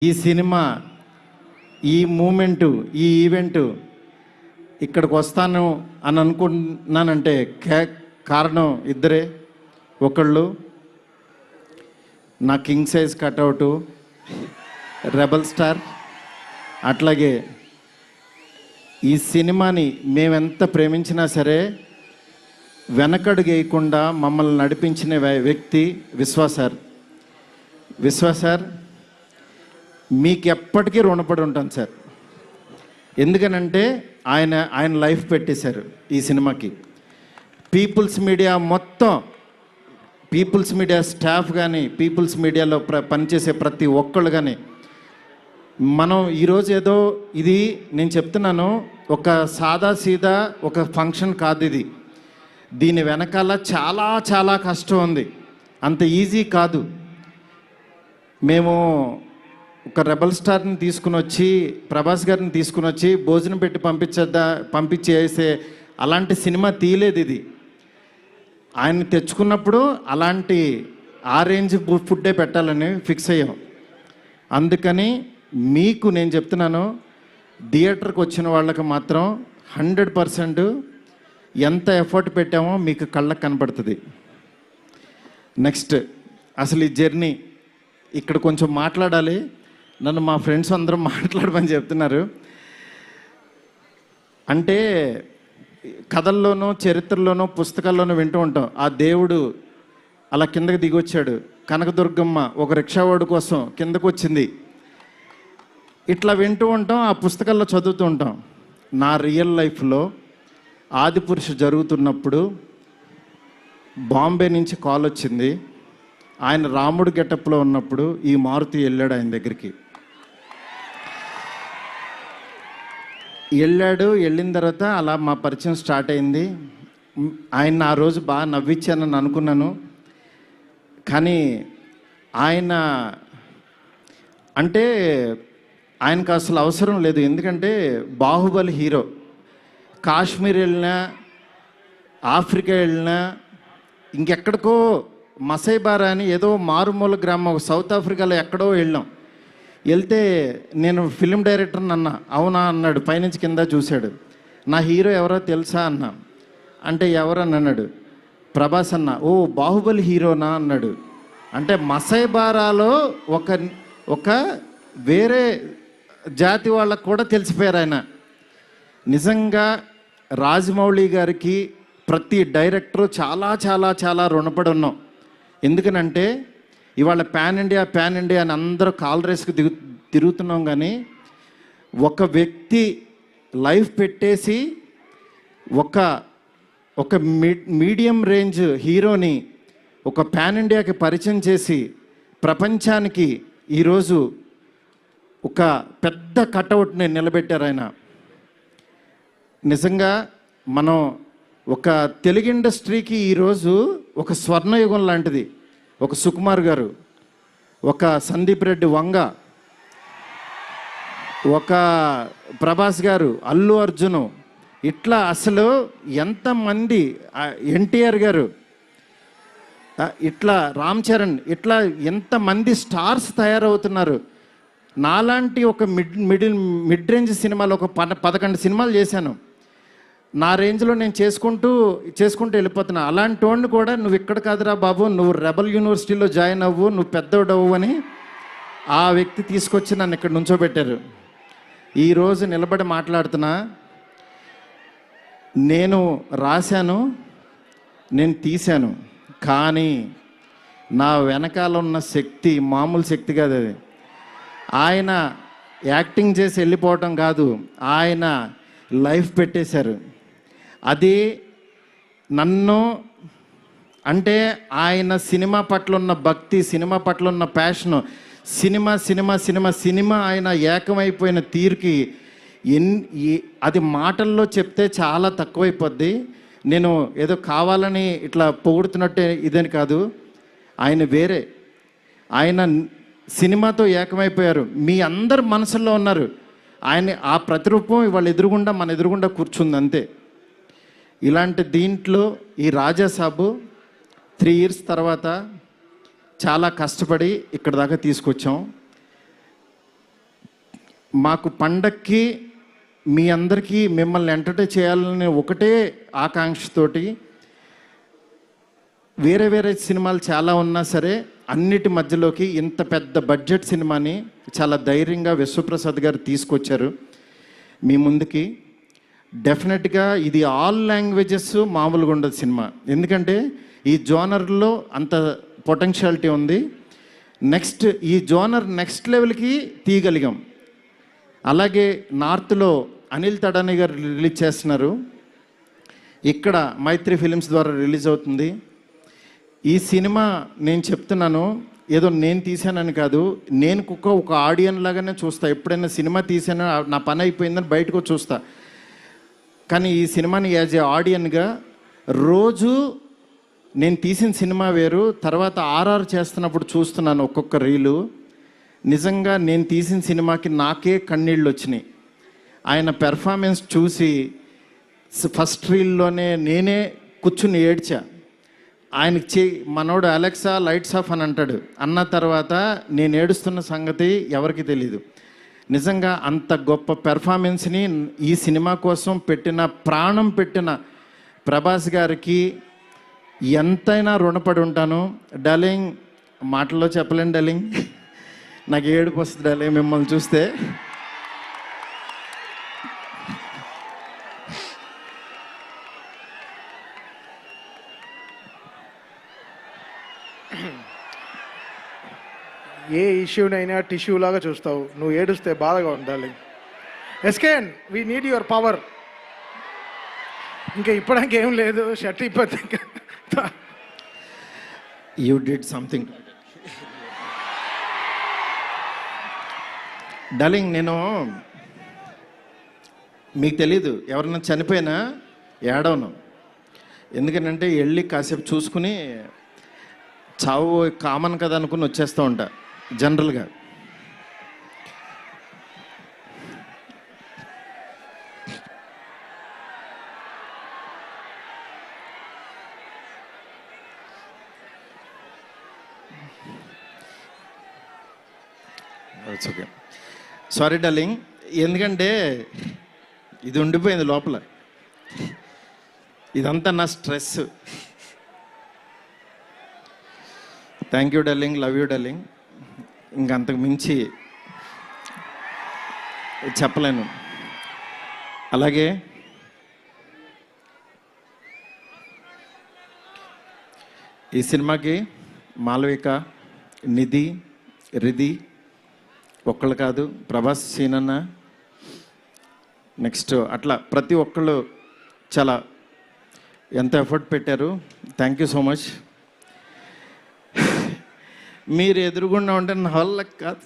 ఈ సినిమా, ఈ మూమెంటు, ఈ ఈవెంటు ఇక్కడికి వస్తాను అని అనుకున్నానంటే కారణం ఇద్దరే. ఒకళ్ళు నా కింగ్ సైజ్ కట్అవుటు రెబల్ స్టార్, అట్లాగే ఈ సినిమాని మేమెంత ప్రేమించినా సరే వెనకడుగు వేయకుండా మమ్మల్ని నడిపించిన వ్యక్తి విశ్వాసార్. విశ్వాసార్, మీకు ఎప్పటికీ రుణపడి ఉంటాను సార్. ఎందుకనంటే ఆయన లైఫ్ పెట్టేశారు ఈ సినిమాకి. పీపుల్స్ మీడియా మొత్తం, పీపుల్స్ మీడియా స్టాఫ్ కానీ, పీపుల్స్ మీడియాలో పనిచేసే ప్రతి ఒక్కళ్ళు కానీ, మనం ఈరోజు ఏదో ఇది నేను చెప్తున్నాను, ఒక సాదా సీదా ఒక ఫంక్షన్ కాదు ఇది. దీని వెనకాల చాలా చాలా కష్టం ఉంది, అంత ఈజీ కాదు. మేము ఒక రెబల్ స్టార్ని తీసుకుని వచ్చి, ప్రభాస్ గారిని తీసుకుని వచ్చి భోజనం పెట్టి పంపించేసే అలాంటి సినిమా తీయలేదు ఇది. ఆయన తెచ్చుకున్నప్పుడు అలాంటి ఆ రేంజ్ ఫుడ్డే పెట్టాలని ఫిక్స్ అయ్యాం. అందుకని మీకు నేను చెప్తున్నాను, థియేటర్కి వచ్చిన వాళ్ళకి మాత్రం 100% ఎంత ఎఫర్ట్ పెట్టామో మీకు కళ్ళకు కనపడుతుంది. నెక్స్ట్ అసలు ఈ జర్నీ ఇక్కడ కొంచెం మాట్లాడాలి. నన్ను మా ఫ్రెండ్స్ అందరూ మాట్లాడమని చెప్తున్నారు. అంటే కథల్లోనూ, చరిత్రలోనూ, పుస్తకాల్లోనూ వింటూ ఉంటాం, ఆ దేవుడు అలా కిందకి దిగొచ్చాడు, కనకదుర్గమ్మ ఒక రిక్షావాడు కోసం కిందకు వచ్చింది, ఇట్లా వింటూ ఉంటాం, ఆ పుస్తకాల్లో చదువుతూ ఉంటాం. నా రియల్ లైఫ్లో ఆదిపురుషు జరుగుతున్నప్పుడు బాంబే నుంచి కాల్ వచ్చింది. ఆయన రాముడు గెటప్లో ఉన్నప్పుడు ఈ మారుతి వెళ్ళాడు ఆయన దగ్గరికి. వెళ్ళిన తర్వాత అలా మా పరిచయం స్టార్ట్ అయింది. ఆయన ఆ రోజు బాగా నవ్వించానని అనుకున్నాను. కానీ ఆయన అంటే ఆయనకు అసలు అవసరం లేదు. ఎందుకంటే బాహుబలి హీరో. కాశ్మీర్ వెళ్ళినా, ఆఫ్రికా వెళ్ళినా, ఇంకెక్కడికో మసైబారా అని ఏదో మారుమూల గ్రామం సౌత్ ఆఫ్రికాలో ఎక్కడో వెళ్ళాం. వెళ్తే నేను ఫిల్మ్ డైరెక్టర్ని అన్నా. అవునా అన్నాడు, పైనుంచి కింద చూశాడు. నా హీరో ఎవరో తెలుసా అన్నా. అంటే ఎవరని అన్నాడు. ప్రభాస్ అన్న. ఓ బాహుబలి హీరోనా అన్నాడు. అంటే మసైబారాలో ఒక వేరే జాతి వాళ్ళకు కూడా తెలిసిపోయారు ఆయన. నిజంగా రాజమౌళి గారికి ప్రతి డైరెక్టరు చాలా చాలా చాలా రుణపడి ఉన్నాం. ఎందుకనంటే ఇవాళ పాన్ ఇండియా అని అందరూ కాల్ రేస్కి తిరుగుతున్నాం. కానీ ఒక వ్యక్తి లైఫ్ పెట్టేసి ఒక మీడియం రేంజ్ హీరోని ఒక పాన్ ఇండియాకి పరిచయం చేసి ప్రపంచానికి ఈరోజు ఒక పెద్ద కటౌట్ని నిలబెట్టారు ఆయన. నిజంగా మనం ఒక తెలుగు ఇండస్ట్రీకి ఈరోజు ఒక స్వర్ణయుగం లాంటిది. ఒక సుకుమార్ గారు, ఒక సందీప్ రెడ్డి వంగ, ఒక ప్రభాస్ గారు, అల్లు అర్జును, ఇట్లా అసలు ఎంతమంది, ఎన్టీఆర్ గారు, ఇట్లా రామ్ చరణ్, ఇట్లా ఎంతమంది స్టార్స్ తయారవుతున్నారు. నాలాంటి ఒక మిడ్ రేంజ్ సినిమాలు ఒక 11 సినిమాలు చేశాను. నా రేంజ్లో నేను చేసుకుంటూ వెళ్ళిపోతున్నా. అలాంటి వాడిని కూడా నువ్వు ఇక్కడ కాదురా బాబు, నువ్వు రెబల్ యూనివర్సిటీలో జాయిన్ అవ్వు, నువ్వు పెద్దోడవు అని ఆ వ్యక్తి తీసుకొచ్చి నన్ను ఇక్కడ నుంచోబెట్టారు. ఈరోజు నిలబడి మాట్లాడుతున్నా. నేను రాశాను, నేను తీశాను, కానీ నా వెనకాల ఉన్న శక్తి మామూలు శక్తి కాదు. అది ఆయన యాక్టింగ్ చేసి వెళ్ళిపోవటం కాదు, ఆయన లైఫ్ పెట్టేశారు. అది నన్ను అంటే ఆయన సినిమా పట్ల ఉన్న భక్తి, సినిమా పట్ల ఉన్న ప్యాషను, సినిమా ఆయన ఏకమైపోయిన తీరుకి అది మాటల్లో చెప్తే చాలా తక్కువైపోద్ది. నేను ఏదో కావాలని ఇట్లా పొగుడుతున్నట్టే ఇదని కాదు. ఆయన వేరే, ఆయన సినిమాతో ఏకమైపోయారు. మీ అందరు మనసుల్లో ఉన్నారు. ఆయన ఆ ప్రతిరూపం ఇవాళ మన ఎదురుగుండా కూర్చుంది అంతే. ఇలాంటి దీంట్లో ఈ రాజాసాబు 3 years తర్వాత చాలా కష్టపడి ఇక్కడ దాకా తీసుకొచ్చాం. మాకు పండక్కి మీ అందరికీ మిమ్మల్ని ఎంటర్టైన్ చేయాలని ఒకటే ఆకాంక్షతోటి వేరే వేరే సినిమాలు చాలా ఉన్నా సరే అన్నిటి మధ్యలోకి ఇంత పెద్ద బడ్జెట్ సినిమాని చాలా ధైర్యంగా విశ్వప్రసాద్ గారు తీసుకొచ్చారు మీ ముందుకి. డెఫినెట్గా ఇది ఆల్ లాంగ్వేజెస్ మామూలుగా ఉండదు సినిమా, ఎందుకంటే ఈ జోనర్లో అంత పొటెన్షియాలిటీ ఉంది. నెక్స్ట్ ఈ జోనర్ నెక్స్ట్ లెవెల్కి తీయగలిగాం. అలాగే నార్త్లో అనిల్ తడాని గారు రిలీజ్ చేస్తున్నారు, ఇక్కడ మైత్రి ఫిలిమ్స్ ద్వారా రిలీజ్ అవుతుంది. ఈ సినిమా నేను చెప్తున్నాను, ఏదో నేను తీసానని కాదు, నేను ఒక ఆడియన్ లాగానే చూస్తా. ఎప్పుడైనా సినిమా తీసానో నా పని అయిపోయిందని బయటకు చూస్తా, కానీ ఈ సినిమాని యాజ్ ఏ ఆడియన్గా రోజు నేను తీసిన సినిమా వేరు, తర్వాత ఆర్ఆర్ చేస్తున్నప్పుడు చూస్తున్నాను ఒక్కొక్క రీలు. నిజంగా నేను తీసిన సినిమాకి నాకే కన్నీళ్ళు వచ్చినాయి. ఆయన పెర్ఫార్మెన్స్ చూసి ఫస్ట్ రీల్లోనే నేనే కూర్చుని ఏడ్చా. ఆయనకి మనోడు అలెక్సా లైట్స్ ఆఫ్ అని అంటాడు, అన్న తర్వాత నేను ఏడుస్తున్న సంగతి ఎవరికి తెలీదు. నిజంగా అంత గొప్ప పెర్ఫార్మెన్స్ని ఈ సినిమా కోసం ప్రాణం పెట్టిన ప్రభాస్ గారికి ఎంతైనా రుణపడి ఉంటాను. డార్లింగ్, మాటల్లో చెప్పలేను డార్లింగ్, నాకు ఏడుపు వస్తుంది డార్లింగ్ మిమ్మల్ని చూస్తే. ఏ ఇష్యూనైనా టిష్యూ లాగా చూస్తావు, నువ్వు ఏడుస్తే బాధగా ఉండాలి. ఎస్కేన్, వీ నీడ్ యువర్ పవర్. ఇంకా ఇప్పడానికి ఏం లేదు, షర్ట్ ఇప్పటి యూ డిడ్ సంథింగ్. డార్లింగ్, నేను మీకు తెలీదు, ఎవరన్నా చనిపోయినా ఏడవను. ఎందుకంటే వెళ్ళి కాసేపు చూసుకుని చావు కామన్ కదా అనుకుని వచ్చేస్తూ ఉంటా జనరల్గా. ఓకే, సారీ డార్లింగ్, ఎందుకంటే ఇది ఉండిపోయింది లోపల, ఇదంతా నా stress. Thank you darling, love you darling. ఇంకంతకు మించి చెప్పలేను. అలాగే ఈ సినిమాకి మాలవిక, నిధి, రిధి ఒక్కళ్ళు కాదు, ప్రభాస్, సీనన్న, నెక్స్ట్ అట్లా ప్రతి ఒక్కళ్ళు చాలా ఎంత ఎఫర్ట్ పెట్టారు. Thank you so much. మీరు ఎదురుగుండా ఉంటే నా వల్ల కాదు.